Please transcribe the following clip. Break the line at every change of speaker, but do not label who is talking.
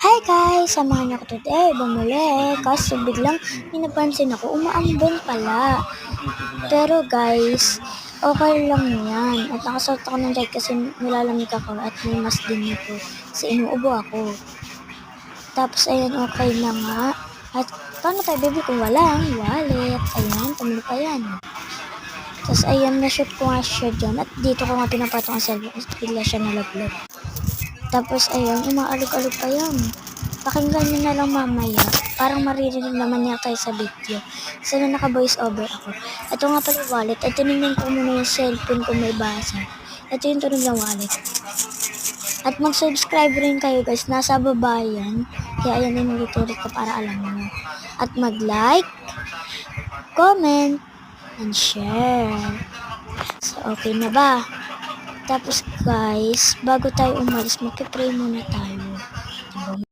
Hi guys! Samahan niyo ako today. Bumuli. Kaso biglang may napansin ako. Umaambon pala. Pero guys, okay lang yan. At nakasuot ako ng jacket kasi nilalamig ako at may mask din ito. Kasi inuubo ako. Tapos ayun, okay na nga. At paano tayo baby kung walang wallet? Ayan, tumuli pa yan. Tapos ayan, na-shoot ko nga siya dyan. At dito ko nga pinapatong ang cellphone. At bigla siya nalaglag. Tapos ayun, umaalog-alog pa yan. Pakinggan nyo na lang mamaya. Parang maririnig naman niya tayo sa video. Kasi na naka-voice over ako. Ito nga pala wallet. At tinignan ko muna yung cellphone kung may basa. Ito yung tunog ng wallet. At mag-subscribe rin kayo guys. Nasa baba yan. Kaya ayan yung ulit-ulit ko para alam nyo. At mag-like, comment, and share. So okay na ba? Tapos guys, bago tayo umalis, magpipray muna tayo.